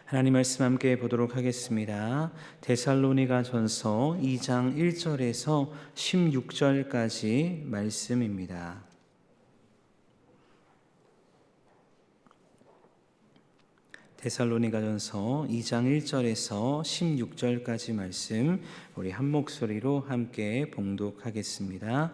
하나님 말씀 함께 보도록 하겠습니다. 데살로니가전서 2장 1절에서 16절까지 말씀입니다. 데살로니가전서 2장 1절에서 16절까지 말씀 우리 한 목소리로 함께 봉독하겠습니다.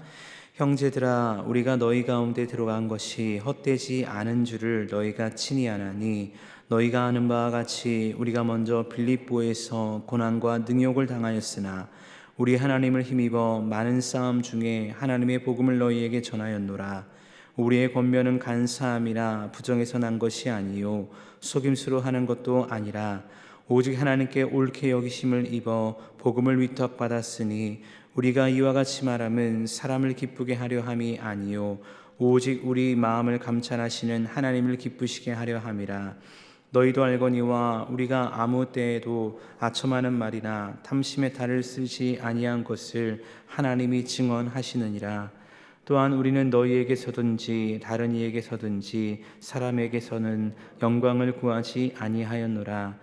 형제들아, 우리가 너희 가운데 들어간 것이 헛되지 않은 줄을 너희가 친히 아나니, 너희가 아는 바와 같이 우리가 먼저 빌립보에서 고난과 능욕을 당하였으나 우리 하나님을 힘입어 많은 싸움 중에 하나님의 복음을 너희에게 전하였노라. 우리의 권면은 간사함이나 부정에서 난 것이 아니요 속임수로 하는 것도 아니라 오직 하나님께 옳게 여기심을 입어 복음을 위탁받았으니, 우리가 이와 같이 말함은 사람을 기쁘게 하려 함이 아니요 오직 우리 마음을 감찰하시는 하나님을 기쁘시게 하려 함이라. 너희도 알거니와 우리가 아무 때에도 아첨하는 말이나 탐심의 탈을 쓰지 아니한 것을 하나님이 증언하시느니라. 또한 우리는 너희에게서든지 다른 이에게서든지 사람에게서는 영광을 구하지 아니하였노라.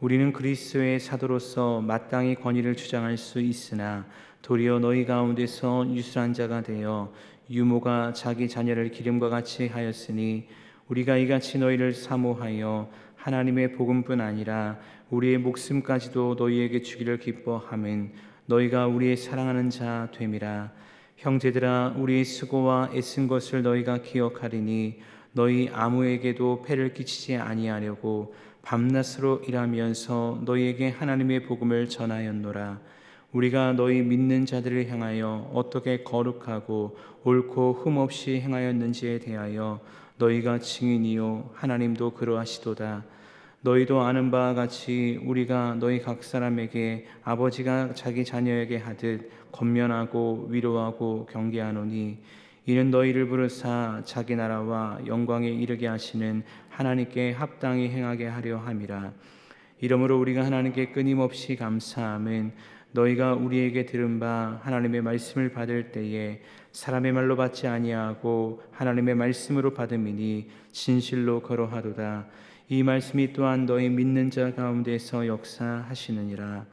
우리는 그리스도의 사도로서 마땅히 권위를 주장할 수 있으나 도리어 너희 가운데서 유술한 자가 되어 유모가 자기 자녀를 기름과 같이 하였으니, 우리가 이같이 너희를 사모하여 하나님의 복음뿐 아니라 우리의 목숨까지도 너희에게 주기를 기뻐함은 너희가 우리의 사랑하는 자 됨이라. 형제들아, 우리의 수고와 애쓴 것을 너희가 기억하리니 너희 아무에게도 폐를 끼치지 아니하려고 밤낮으로 일하면서 너희에게 하나님의 복음을 전하였노라. 우리가 너희 믿는 자들을 향하여 어떻게 거룩하고 옳고 흠없이 행하였는지에 대하여 너희가 증인이요 하나님도 그러하시도다. 너희도 아는 바와 같이 우리가 너희 각 사람에게 아버지가 자기 자녀에게 하듯 권면하고 위로하고 경계하노니, 이는 너희를 부르사 자기 나라와 영광에 이르게 하시는 하나님께 합당히 행하게 하려 함이라. 이러므로 우리가 하나님께 끊임없이 감사함은 너희가 우리에게 들은 바 하나님의 말씀을 받을 때에 사람의 말로 받지 아니하고 하나님의 말씀으로 받음이니 진실로 거로하도다. 이 말씀이 또한 너희 믿는 자 가운데서 역사하시느니라.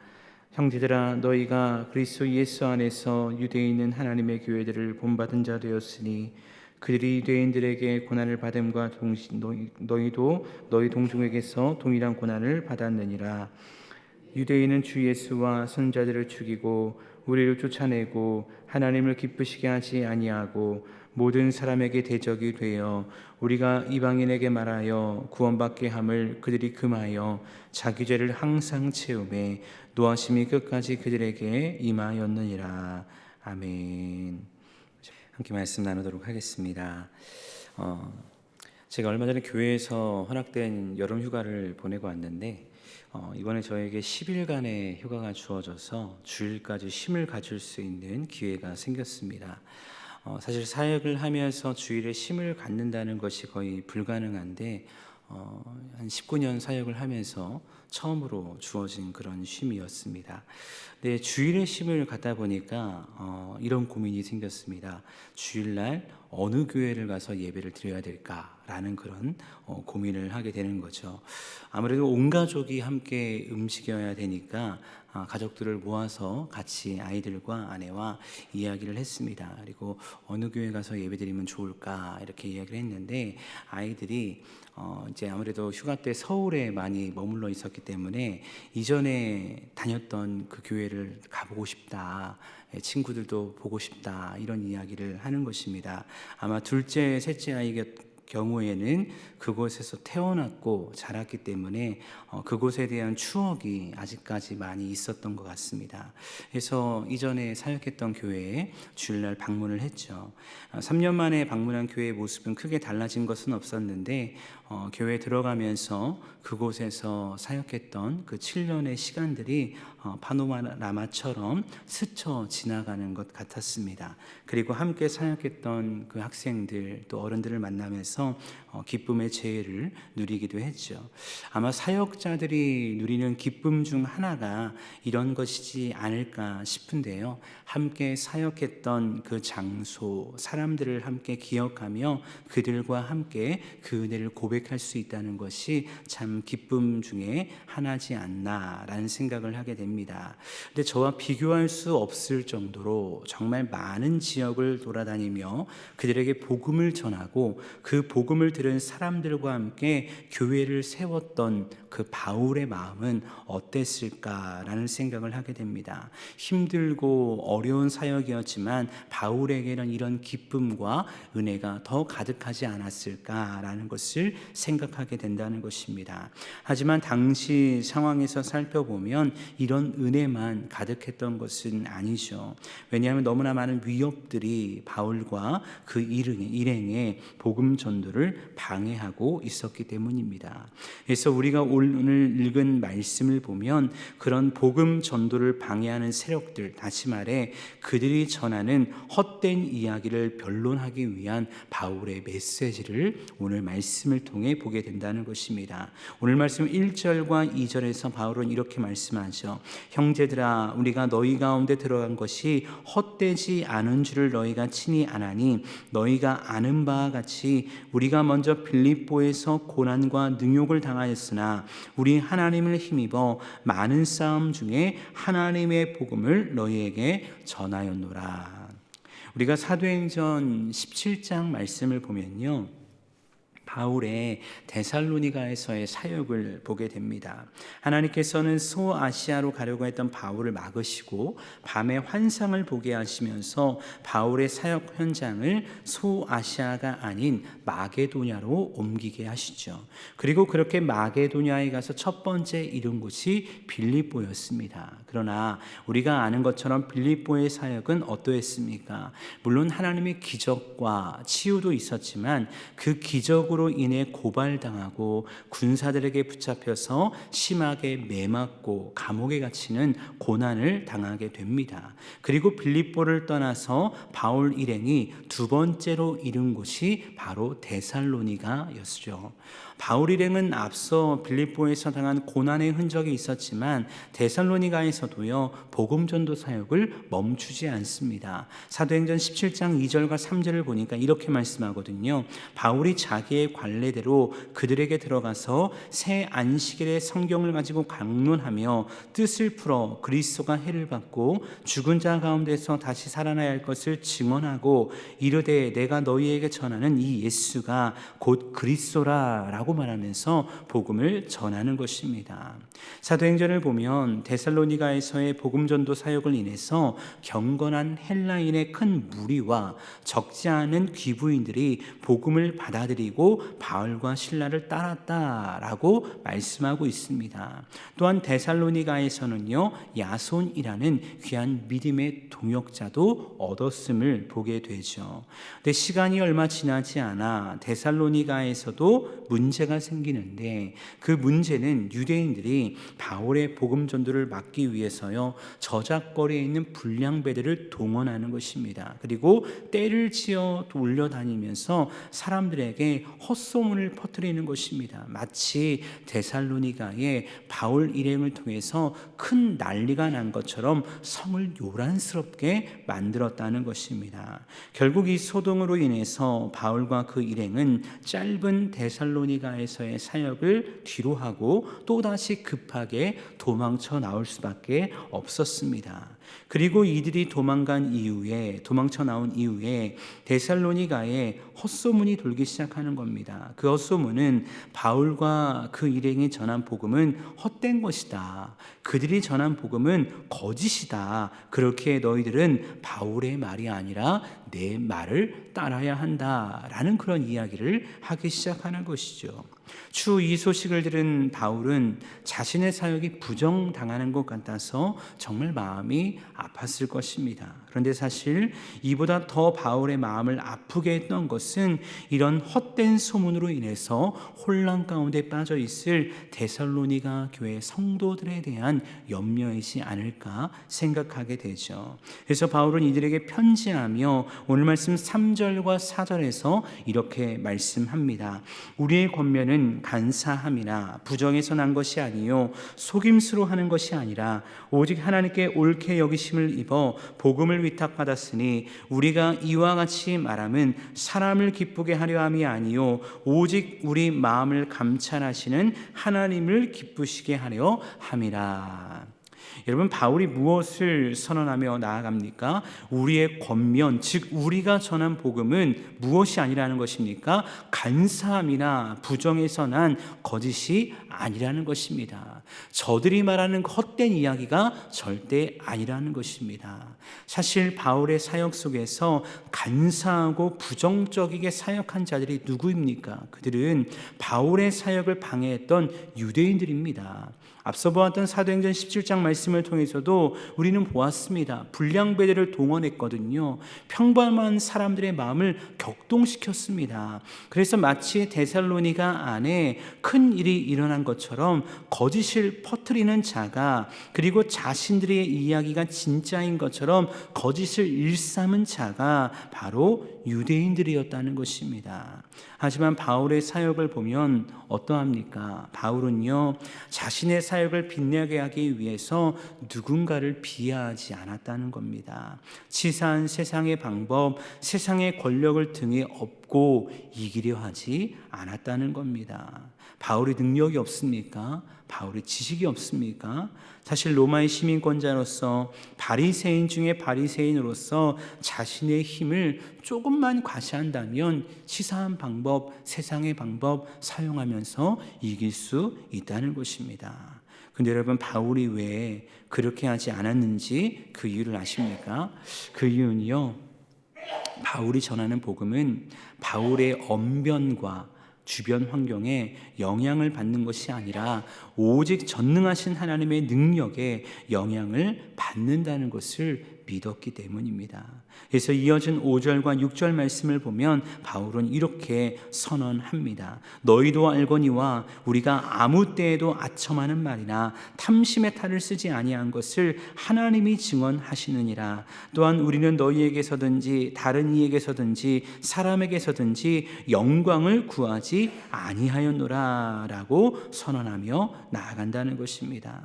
형제들아, 너희가 그리스도 예수 안에서 유대에 있는 하나님의 교회들을 본받은 자 되었으니, 그들이 유대인들에게 고난을 받음과 동시 너희도 너희 동족에게서 동일한 고난을 받았느니라. 유대인은 주 예수와 선자들을 죽이고 우리를 쫓아내고 하나님을 기쁘시게 하지 아니하고 모든 사람에게 대적이 되어 우리가 이방인에게 말하여 구원받게 함을 그들이 금하여 자기 죄를 항상 채우매 노하심이 끝까지 그들에게 임하였느니라. 아멘. 함께 말씀 나누도록 하겠습니다. 제가 얼마 전에 교회에서 허락된 여름 휴가를 보내고 왔는데, 이번에 저에게 10일간의 휴가가 주어져서 주일까지 쉼을 가질 수 있는 기회가 생겼습니다. 사실 사역을 하면서 주일에 쉼을 갖는다는 것이 거의 불가능한데, 한 19년 사역을 하면서 처음으로 주어진 그런 쉼이었습니다. 네, 주일에 쉼을 갖다 보니까 이런 고민이 생겼습니다. 주일날 어느 교회를 가서 예배를 드려야 될까라는 그런 고민을 하게 되는 거죠. 아무래도 온 가족이 함께 움직여야 되니까 가족들을 모아서 같이 아이들과 아내와 이야기를 했습니다. 그리고 어느 교회 가서 예배드리면 좋을까 이렇게 이야기를 했는데, 아이들이 이제 아무래도 휴가 때 서울에 많이 머물러 있었기 때문에 이전에 다녔던 그 교회를 가보고 싶다, 친구들도 보고 싶다, 이런 이야기를 하는 것입니다. 아마 둘째, 셋째 아이가 경우에는 그곳에서 태어났고 자랐기 때문에 그곳에 대한 추억이 아직까지 많이 있었던 것 같습니다. 그래서 이전에 사역했던 교회에 주일날 방문을 했죠. 3년 만에 방문한 교회의 모습은 크게 달라진 것은 없었는데, 교회에 들어가면서 그곳에서 사역했던 그 7년의 시간들이 파노라마처럼 스쳐 지나가는 것 같았습니다. 그리고 함께 사역했던 그 학생들 또 어른들을 만나면서 기쁨의 제의를 누리기도 했죠. 아마 사역자들이 누리는 기쁨 중 하나가 이런 것이지 않을까 싶은데요. 함께 사역했던 그 장소, 사람들을 함께 기억하며 그들과 함께 그 은혜를 고백할 수 있다는 것이 참 기쁨 중에 하나지 않나라는 생각을 하게 됩니다. 근데 저와 비교할 수 없을 정도로 정말 많은 지역을 돌아다니며 그들에게 복음을 전하고 그 복음을 들은 사람들과 함께 교회를 세웠던 그 바울의 마음은 어땠을까라는 생각을 하게 됩니다. 힘들고 어려운 사역이었지만 바울에게는 이런 기쁨과 은혜가 더 가득하지 않았을까라는 것을 생각하게 된다는 것입니다. 하지만 당시 상황에서 살펴보면 이런 은혜만 가득했던 것은 아니죠. 왜냐하면 너무나 많은 위협들이 바울과 그 일행의 복음 전도를 방해하고 있었기 때문입니다. 그래서 우리가 오늘 읽은 말씀을 보면 그런 복음 전도를 방해하는 세력들, 다시 말해 그들이 전하는 헛된 이야기를 변론하기 위한 바울의 메시지를 오늘 말씀을 통해 보게 된다는 것입니다. 오늘 말씀 1절과 2절에서 바울은 이렇게 말씀하죠. 형제들아, 우리가 너희 가운데 들어간 것이 헛되지 않은 줄을 너희가 친히 아나니 너희가 아는 바와 같이 우리가 먼저 빌립보에서 고난과 능욕을 당하였으나 우리 하나님을 힘입어 많은 싸움 중에 하나님의 복음을 너희에게 전하였노라. 우리가 사도행전 17장 말씀을 보면요, 바울의 데살로니가에서의 사역을 보게 됩니다. 하나님께서는 소아시아로 가려고 했던 바울을 막으시고 밤에 환상을 보게 하시면서 바울의 사역 현장을 소아시아가 아닌 마게도냐로 옮기게 하시죠. 그리고 그렇게 마게도냐에 가서 첫 번째 이룬 곳이 빌립보였습니다. 그러나 우리가 아는 것처럼 빌립보의 사역은 어떠했습니까? 물론 하나님의 기적과 치유도 있었지만 그 기적으로 인해 고발당하고 군사들에게 붙잡혀서 심하게 매맞고 감옥에 갇히는 고난을 당하게 됩니다. 그리고 빌립보를 떠나서 바울 일행이 두 번째로 이룬 곳이 바로 데살로니가였죠. 바울 일행은 앞서 빌립보에서 당한 고난의 흔적이 있었지만 데살로니가에서도요, 복음 전도 사역을 멈추지 않습니다. 사도행전 17장 2절과 3절을 보니까 이렇게 말씀하거든요. 바울이 자기의 관례대로 그들에게 들어가서 새 안식일에 성경을 가지고 강론하며 뜻을 풀어 그리스도가 해를 받고 죽은 자 가운데서 다시 살아나야 할 것을 증언하고 이르되 내가 너희에게 전하는 이 예수가 곧 그리스도라 라고 말하면서 복음을 전하는 것입니다. 사도행전을 보면 데살로니가에서의 복음 전도 사역을 인해서 경건한 헬라인의 큰 무리와 적지 않은 귀부인들이 복음을 받아들이고 바울과 실라를 따랐다라고 말씀하고 있습니다. 또한 데살로니가에서는요, 야손이라는 귀한 믿음의 동역자도 얻었음을 보게 되죠. 근데 시간이 얼마 지나지 않아 데살로니가에서도 문제가 생기는데 그 문제는 유대인들이 바울의 복음 전도를 막기 위해서요, 저작거리에 있는 불량배들을 동원하는 것입니다. 그리고 떼를 지어 돌려다니면서 사람들에게 헛소문을 퍼뜨리는 것입니다. 마치 데살로니가에 바울 일행을 통해서 큰 난리가 난 것처럼 성을 요란스럽게 만들었다는 것입니다. 결국 이 소동으로 인해서 바울과 그 일행은 짧은 데살로니가에서의 사역을 뒤로하고 또다시 급하게 도망쳐 나올 수밖에 없었습니다. 그리고 이들이 도망쳐 나온 이후에 데살로니가에 헛소문이 돌기 시작하는 겁니다. 그 헛소문은 바울과 그 일행이 전한 복음은 헛된 것이다. 그들이 전한 복음은 거짓이다. 그렇게 너희들은 바울의 말이 아니라 내 말을 따라야 한다라는 그런 이야기를 하기 시작하는 것이죠. 추후 이 소식을 들은 바울은 자신의 사역이 부정당하는 것 같아서 정말 마음이 아팠을 것입니다. 그런데 사실 이보다 더 바울의 마음을 아프게 했던 것은 것은 이런 헛된 소문으로 인해서 혼란 가운데 빠져 있을 데살로니가 교회 성도들에 대한 염려이지 않을까 생각하게 되죠. 그래서 바울은 이들에게 편지하며 오늘 말씀 3절과 4절에서 이렇게 말씀합니다. 우리의 권면은 간사함이나 부정에서 난 것이 아니요 속임수로 하는 것이 아니라 오직 하나님께 옳게 여기심을 입어 복음을 위탁받았으니 우리가 이와 같이 말함은 사람을 기쁘게 하려 함이 아니요 오직 우리 마음을 감찰하시는 하나님을 기쁘시게 하려 함이라. 여러분, 바울이 무엇을 선언하며 나아갑니까? 우리의 권면, 즉 우리가 전한 복음은 무엇이 아니라는 것입니까? 간사함이나 부정에서 난 거짓이 아니라는 것입니다. 저들이 말하는 헛된 이야기가 절대 아니라는 것입니다. 사실 바울의 사역 속에서 간사하고 부정적이게 사역한 자들이 누구입니까? 그들은 바울의 사역을 방해했던 유대인들입니다. 앞서 보았던 사도행전 17장 말씀을 통해서도 우리는 보았습니다. 불량배들을 동원했거든요. 평범한 사람들의 마음을 격동시켰습니다. 그래서 마치 데살로니가 안에 큰 일이 일어난 것처럼 거짓을 퍼뜨리는 자가, 그리고 자신들의 이야기가 진짜인 것처럼 거짓을 일삼은 자가 바로 유대인들이었다는 것입니다. 하지만 바울의 사역을 보면 어떠합니까? 바울은요, 자신의 사역을 빛나게 하기 위해서 누군가를 비하하지 않았다는 겁니다. 치사한 세상의 방법, 세상의 권력을 등에 업고 이기려 하지 않았다는 겁니다. 바울이 능력이 없습니까? 바울이 지식이 없습니까? 사실 로마의 시민권자로서, 바리새인 중에 바리새인으로서 자신의 힘을 조금만 과시한다면 치사한 방법, 세상의 방법 사용하면서 이길 수 있다는 것입니다. 근데 여러분, 바울이 왜 그렇게 하지 않았는지 그 이유를 아십니까? 그 이유는요, 바울이 전하는 복음은 바울의 언변과 주변 환경에 영향을 받는 것이 아니라 오직 전능하신 하나님의 능력에 영향을 받는다는 것을 믿었기 때문입니다. 그래서 이어진 5절과 6절 말씀을 보면 바울은 이렇게 선언합니다. 너희도 알거니와 우리가 아무 때에도 아첨하는 말이나 탐심의 탈을 쓰지 아니한 것을 하나님이 증언하시느니라. 또한 우리는 너희에게서든지 다른 이에게서든지 사람에게서든지 영광을 구하지 아니하였노라 라고 선언하며 나아간다는 것입니다.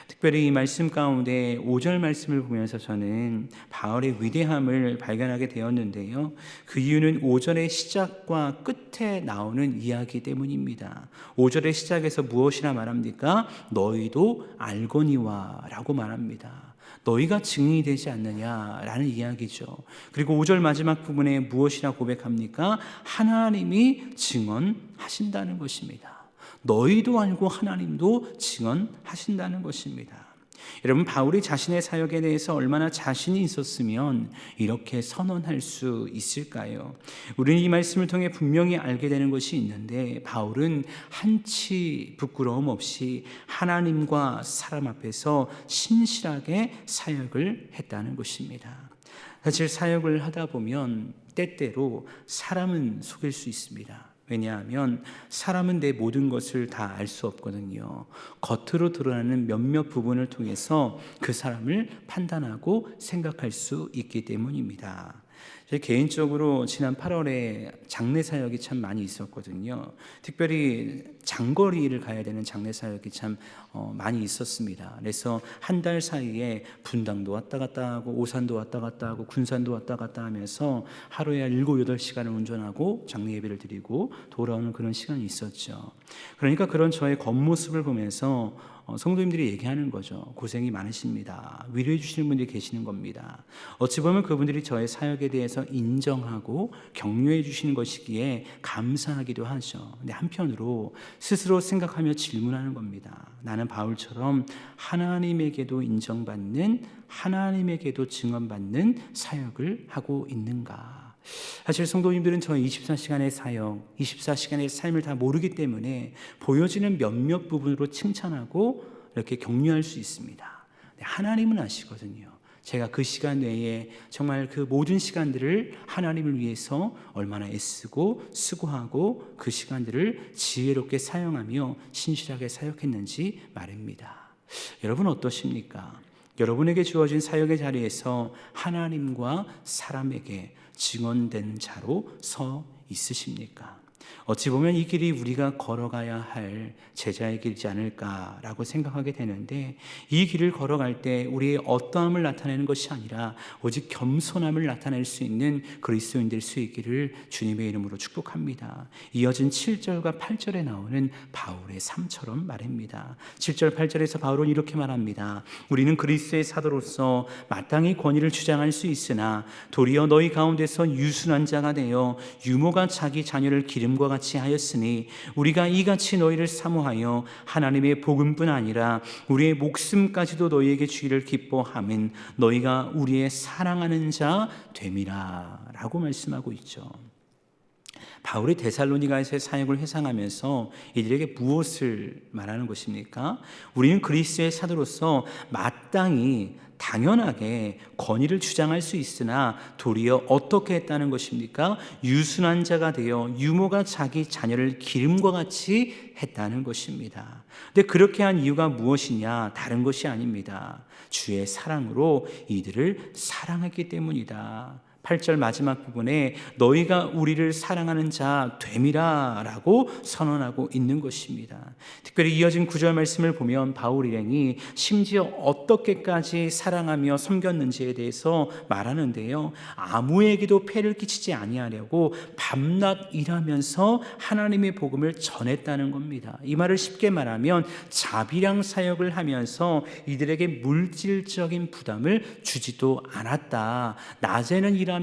특별히 이 말씀 가운데 5절 말씀을 보면서 저는 바울의 위대함을 발견하게 되었는데요. 그 이유는 5절의 시작과 끝에 나오는 이야기 때문입니다. 5절의 시작에서 무엇이라 말합니까? 너희도 알거니와 라고 말합니다. 너희가 증인이 되지 않느냐라는 이야기죠. 그리고 5절 마지막 부분에 무엇이라 고백합니까? 하나님이 증언하신다는 것입니다. 너희도 알고 하나님도 증언하신다는 것입니다. 여러분, 바울이 자신의 사역에 대해서 얼마나 자신이 있었으면 이렇게 선언할 수 있을까요? 우리는 이 말씀을 통해 분명히 알게 되는 것이 있는데, 바울은 한치 부끄러움 없이 하나님과 사람 앞에서 신실하게 사역을 했다는 것입니다. 사실 사역을 하다 보면 때때로 사람은 속일 수 있습니다. 왜냐하면 사람은 내 모든 것을 다 알 수 없거든요. 겉으로 드러나는 몇몇 부분을 통해서 그 사람을 판단하고 생각할 수 있기 때문입니다. 제 개인적으로 지난 8월에 장례 사역이 참 많이 있었거든요. 특별히 장거리를 가야 되는 장례 사역이 참 많이 있었습니다. 그래서 한 달 사이에 분당도 왔다 갔다 하고 오산도 왔다 갔다 하고 군산도 왔다 갔다 하면서 하루에 7, 8시간을 운전하고 장례 예배를 드리고 돌아오는 그런 시간이 있었죠. 그러니까 그런 저의 겉모습을 보면서 성도님들이 얘기하는 거죠. 고생이 많으십니다. 위로해 주시는 분들이 계시는 겁니다. 어찌 보면 그분들이 저의 사역에 대해서 인정하고 격려해 주시는 것이기에 감사하기도 하죠. 근데 한편으로 스스로 생각하며 질문하는 겁니다. 나는 바울처럼 하나님에게도 인정받는, 하나님에게도 증언받는 사역을 하고 있는가? 사실 성도님들은 저의 24시간의 사역, 24시간의 삶을 다 모르기 때문에 보여지는 몇몇 부분으로 칭찬하고 이렇게 격려할 수 있습니다. 하나님은 아시거든요. 제가 그 시간 외에 정말 그 모든 시간들을 하나님을 위해서 얼마나 애쓰고 수고하고 그 시간들을 지혜롭게 사용하며 신실하게 사역했는지 말입니다. 여러분 어떠십니까? 여러분에게 주어진 사역의 자리에서 하나님과 사람에게 증언된 자로 서 있으십니까? 어찌 보면 이 길이 우리가 걸어가야 할 제자의 길이지 않을까라고 생각하게 되는데, 이 길을 걸어갈 때 우리의 어떠함을 나타내는 것이 아니라 오직 겸손함을 나타낼 수 있는 그리스도인 될 수 있기를 주님의 이름으로 축복합니다. 이어진 7절과 8절에 나오는 바울의 삶처럼 말입니다. 7절 8절에서 바울은 이렇게 말합니다. 우리는 그리스도의 사도로서 마땅히 권위를 주장할 수 있으나 도리어 너희 가운데서 유순한 자가 되어 유모가 자기 자녀를 기름과 같이 하였으니 우리가 이같이 너희를 사모하여 하나님의 복음뿐 아니라 우리의 목숨까지도 너희에게 주기를 기뻐함은 너희가 우리의 사랑하는 자 됨이라 라고 말씀하고 있죠. 바울이 데살로니가에서의 사역을 회상하면서 이들에게 무엇을 말하는 것입니까? 우리는 그리스도의 사도로서 마땅히 당연하게 권위를 주장할 수 있으나 도리어 어떻게 했다는 것입니까? 유순한 자가 되어 유모가 자기 자녀를 기름과 같이 했다는 것입니다. 근데 그렇게 한 이유가 무엇이냐? 다른 것이 아닙니다. 주의 사랑으로 이들을 사랑했기 때문이다. 8절 마지막 부분에 너희가 우리를 사랑하는 자 됨이라 라고 선언하고 있는 것입니다. 특별히 이어진 9절 말씀을 보면 바울 일행이 심지어 어떻게까지 사랑하며 섬겼는지에 대해서 말하는데요, 아무에게도 폐를 끼치지 아니하려고 밤낮 일하면서 하나님의 복음을 전했다는 겁니다. 이 말을 쉽게 말하면 자비량 사역을 하면서 이들에게 물질적인 부담을 주지도 않았다. 낮에는 일하면서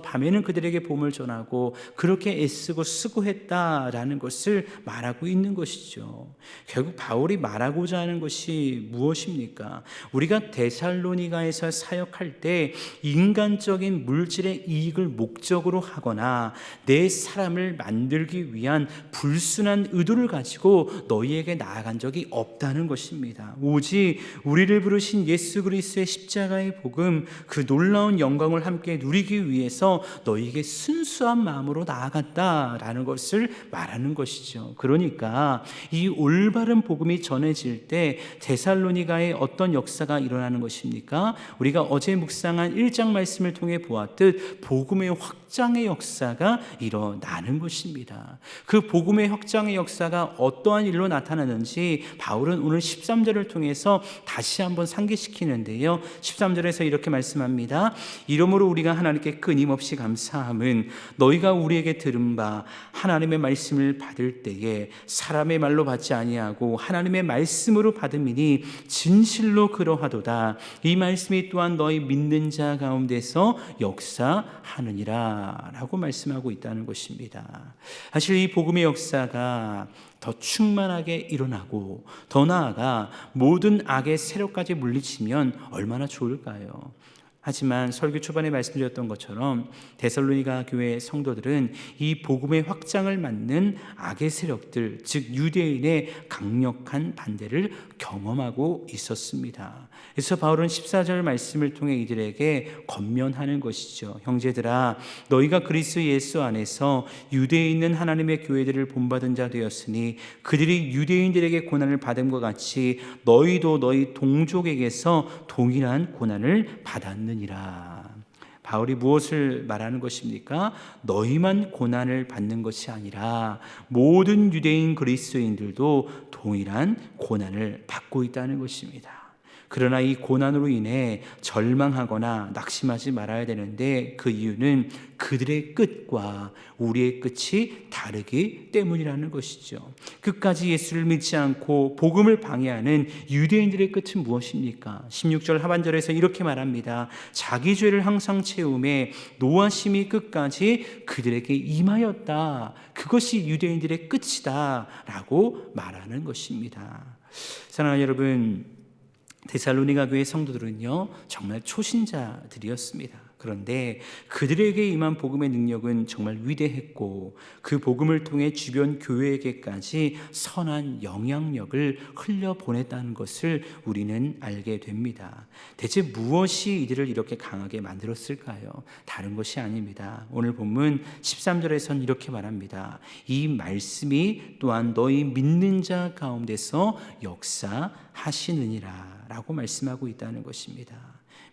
밤에는 그들에게 복음을 전하고 그렇게 애쓰고 수고했다라는 것을 말하고 있는 것이죠. 결국 바울이 말하고자 하는 것이 무엇입니까? 우리가 데살로니가에서 사역할 때 인간적인 물질의 이익을 목적으로 하거나 내 사람을 만들기 위한 불순한 의도를 가지고 너희에게 나아간 적이 없다는 것입니다. 오직 우리를 부르신 예수 그리스도의 십자가의 복음, 그 놀라운 영광을 함께 누리기 위해서 너희에게 순수한 마음으로 나아갔다라는 것을 말하는 것이죠. 그러니까 이 올바른 복음이 전해질 때 데살로니가에 어떤 역사가 일어나는 것입니까? 우리가 어제 묵상한 1장 말씀을 통해 보았듯 복음의 확장의 역사가 일어나는 것입니다. 그 복음의 확장의 역사가 어떠한 일로 나타나는지 바울은 오늘 13절을 통해서 다시 한번 상기시키는데요, 13절에서 이렇게 말씀합니다. 이러므로 우리가 하나님께 끊임없이 감사함은 너희가 우리에게 들은 바 하나님의 말씀을 받을 때에 사람의 말로 받지 아니하고 하나님의 말씀으로 받음이니 진실로 그러하도다. 이 말씀이 또한 너희 믿는 자 가운데서 역사하느니라 라고 말씀하고 있다는 것입니다. 사실 이 복음의 역사가 더 충만하게 일어나고 더 나아가 모든 악의 세력까지 물리치면 얼마나 좋을까요? 하지만 설교 초반에 말씀드렸던 것처럼 데살로니가 교회 성도들은 이 복음의 확장을 막는 악의 세력들, 즉 유대인의 강력한 반대를 경험하고 있었습니다. 그래서 바울은 14절 말씀을 통해 이들에게 권면하는 것이죠. 형제들아, 너희가 그리스도 예수 안에서 유대에 있는 하나님의 교회들을 본받은 자 되었으니 그들이 유대인들에게 고난을 받음과 같이 너희도 너희 동족에게서 동일한 고난을 받았느니라. 바울이 무엇을 말하는 것입니까? 너희만 고난을 받는 것이 아니라 모든 유대인 그리스도인들도 동일한 고난을 받고 있다는 것입니다. 그러나 이 고난으로 인해 절망하거나 낙심하지 말아야 되는데 그 이유는 그들의 끝과 우리의 끝이 다르기 때문이라는 것이죠. 끝까지 예수를 믿지 않고 복음을 방해하는 유대인들의 끝은 무엇입니까? 16절 하반절에서 이렇게 말합니다. 자기 죄를 항상 채우매 노하심이 끝까지 그들에게 임하였다. 그것이 유대인들의 끝이다 라고 말하는 것입니다. 사랑하는 여러분, 데살로니가 교회 성도들은요 정말 초신자들이었습니다. 그런데 그들에게 임한 복음의 능력은 정말 위대했고 그 복음을 통해 주변 교회에게까지 선한 영향력을 흘려보냈다는 것을 우리는 알게 됩니다. 대체 무엇이 이들을 이렇게 강하게 만들었을까요? 다른 것이 아닙니다. 오늘 본문 13절에서는 이렇게 말합니다. 이 말씀이 또한 너희 믿는 자 가운데서 역사하시느니라 라고 말씀하고 있다는 것입니다.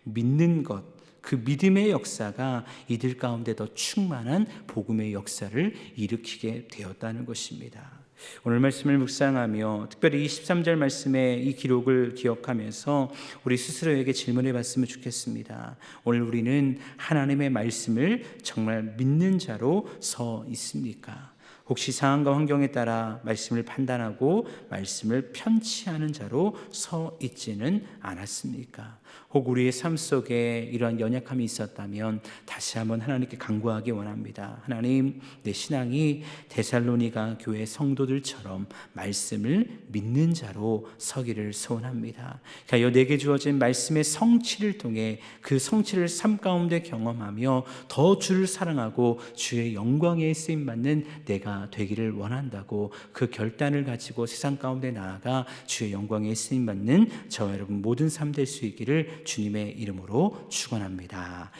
믿는 것, 그 믿음의 역사가 이들 가운데 더 충만한 복음의 역사를 일으키게 되었다는 것입니다. 오늘 말씀을 묵상하며 특별히 이 13절 말씀의 이 기록을 기억하면서 우리 스스로에게 질문해 봤으면 좋겠습니다. 오늘 우리는 하나님의 말씀을 정말 믿는 자로 서 있습니까? 혹시 상황과 환경에 따라 말씀을 판단하고 말씀을 편취하는 자로 서 있지는 않았습니까? 혹 우리의 삶 속에 이러한 연약함이 있었다면 다시 한번 하나님께 간구하기 원합니다. 하나님, 내 신앙이 데살로니가 교회 성도들처럼 말씀을 믿는 자로 서기를 소원합니다. 가여 내게 주어진 말씀의 성취를 통해 그 성취를 삶 가운데 경험하며 더 주를 사랑하고 주의 영광에 쓰임받는 내가 되기를 원한다고 그 결단을 가지고 세상 가운데 나아가 주의 영광에 쓰임받는 저와 여러분 모든 삶 될 수 있기를 주님의 이름으로 축원합니다.